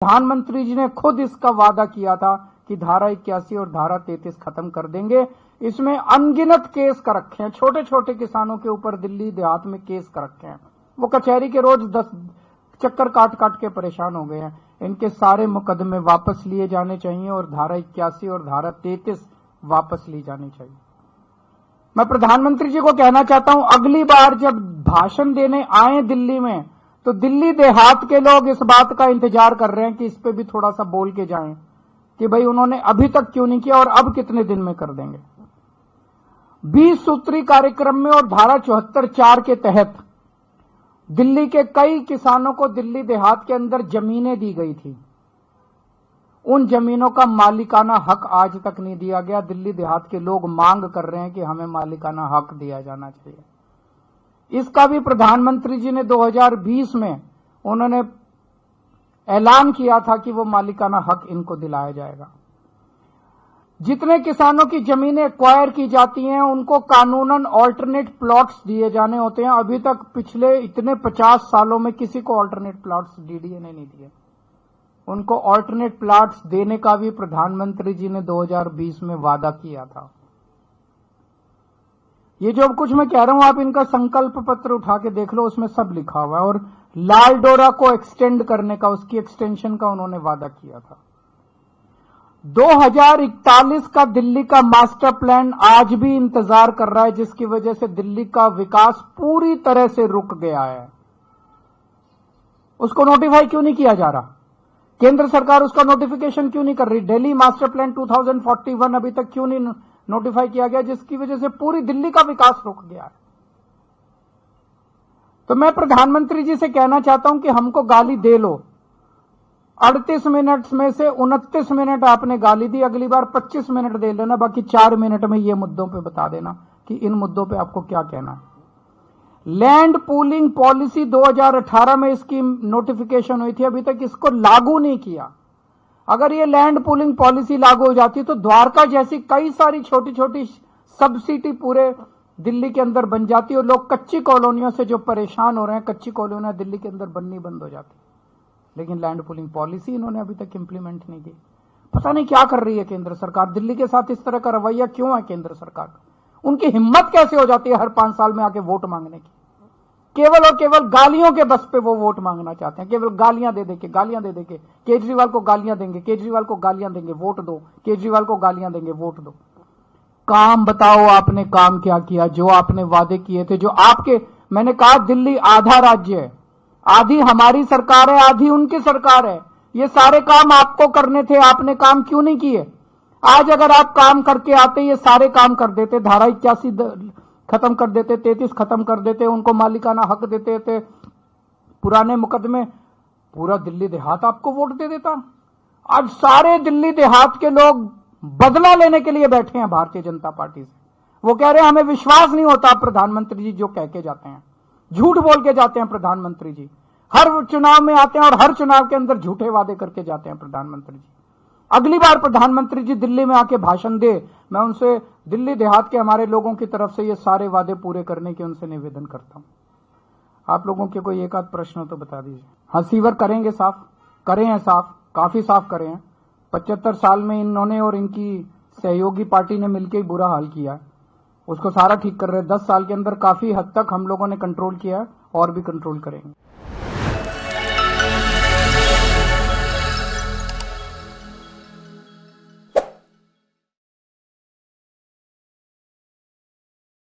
प्रधानमंत्री जी ने खुद इसका वादा किया था कि धारा 81 और धारा 33 खत्म कर देंगे। इसमें अनगिनत केस कर रखे हैं, छोटे छोटे किसानों के ऊपर दिल्ली देहात में केस कर रखे हैं। वो कचहरी के रोज 10 चक्कर काट काट के परेशान हो गए हैं। इनके सारे मुकदमे वापस लिए जाने चाहिए और धारा 81 और धारा 33 वापस ली जानी चाहिए। मैं प्रधानमंत्री जी को कहना चाहता हूं, अगली बार जब भाषण देने आए दिल्ली में तो दिल्ली देहात के लोग इस बात का इंतजार कर रहे हैं कि इस पे भी थोड़ा सा बोल के जाएं कि भाई उन्होंने अभी तक क्यों नहीं किया और अब कितने दिन में कर देंगे। 20 सूत्री कार्यक्रम में और धारा 74(4) के तहत दिल्ली के कई किसानों को दिल्ली देहात के अंदर जमीनें दी गई थी। उन जमीनों का मालिकाना हक आज तक नहीं दिया गया। दिल्ली देहात के लोग मांग कर रहे हैं कि हमें मालिकाना हक दिया जाना चाहिए। इसका भी प्रधानमंत्री जी ने 2020 में उन्होंने ऐलान किया था कि वो मालिकाना हक इनको दिलाया जाएगा। जितने किसानों की जमीनें एक्वायर की जाती हैं उनको कानूनन ऑल्टरनेट प्लॉट्स दिए जाने होते हैं। अभी तक पिछले इतने 50 सालों में किसी को ऑल्टरनेट प्लॉट्स डीडीए ने नहीं दिए। उनको ऑल्टरनेट प्लॉट्स देने का भी प्रधानमंत्री जी ने 2020 में वादा किया था। ये जो कुछ मैं कह रहा हूं आप इनका संकल्प पत्र उठा के देख लो, उसमें सब लिखा हुआ है। और लाल डोरा को एक्सटेंड करने का, उसकी एक्सटेंशन का उन्होंने वादा किया था। 2041 का दिल्ली का मास्टर प्लान आज भी इंतजार कर रहा है, जिसकी वजह से दिल्ली का विकास पूरी तरह से रुक गया है। उसको नोटिफाई क्यों नहीं किया जा रहा? केंद्र सरकार उसका नोटिफिकेशन क्यों नहीं कर रही? दिल्ली मास्टर प्लान 2041 अभी तक क्यों नहीं नोटिफाई किया गया, जिसकी वजह से पूरी दिल्ली का विकास रुक गया है। तो मैं प्रधानमंत्री जी से कहना चाहता हूं कि हमको गाली दे लो। 38 मिनट में से 29 मिनट आपने गाली दी, अगली बार 25 मिनट दे लेना, बाकी 4 मिनट में ये मुद्दों पे बता देना कि इन मुद्दों पे आपको क्या कहना है। लैंड पूलिंग पॉलिसी 2018 में इसकी नोटिफिकेशन हुई थी, अभी तक इसको लागू नहीं किया। अगर ये लैंड पूलिंग पॉलिसी लागू हो जाती तो द्वारका जैसी कई सारी छोटी छोटी सब सिटी पूरे दिल्ली के अंदर बन जाती और लोग कच्ची कॉलोनियों से जो परेशान हो रहे हैं, कच्ची कॉलोनियां दिल्ली के अंदर बननी बंद हो जाती। लेकिन लैंड पूलिंग पॉलिसी इन्होंने अभी तक इंप्लीमेंट नहीं की। पता नहीं क्या कर रही है केंद्र सरकार। दिल्ली के साथ इस तरह का रवैया क्यों है केंद्र सरकार? उनकी हिम्मत कैसे हो जाती है हर 5 साल में आके वोट मांगने की? केवल और केवल गालियों के बस पे वो वोट मांगना चाहते हैं। केवल गालियां दे देके केजरीवाल को गालियां देंगे, केजरीवाल को गालियां देंगे, वोट दो, केजरीवाल को गालियां देंगे, वोट दो। काम बताओ, आपने काम क्या किया? जो आपने वादे किए थे, जो आपके, मैंने कहा दिल्ली आधा राज्य है, आधी हमारी सरकार है, आधी उनकी सरकार है। ये सारे काम आपको करने थे, आपने काम क्यों नहीं किए? आज अगर आप काम करके आते, ये सारे काम कर देते। धारा 81 खत्म कर देते, 33 खत्म कर देते, उनको मालिकाना हक देते थे, पुराने मुकदमे, पूरा दिल्ली देहात आपको वोट दे देता। आज सारे दिल्ली देहात के लोग बदला लेने के लिए बैठे हैं भारतीय जनता पार्टी से। वो कह रहे हैं हमें विश्वास नहीं होता प्रधानमंत्री जी जो कह के जाते हैं, झूठ बोल के जाते हैं प्रधानमंत्री जी। हर चुनाव में आते हैं और हर चुनाव के अंदर झूठे वादे करके जाते हैं प्रधानमंत्री जी। अगली बार प्रधानमंत्री जी दिल्ली में आके भाषण दे, मैं उनसे दिल्ली देहात के हमारे लोगों की तरफ से ये सारे वादे पूरे करने के उनसे निवेदन करता हूं। आप लोगों के कोई एक आध प्रश्न हो तो बता दीजिए। हाँ, सीवर करेंगे साफ, करे हैं साफ, काफी साफ करे हैं। 75 साल में इन्होंने और इनकी सहयोगी पार्टी ने मिलकर ही बुरा हाल किया है, उसको सारा ठीक कर रहे हैं। 10 साल के अंदर काफी हद तक हम लोगों ने कंट्रोल किया है और भी कंट्रोल करेंगे।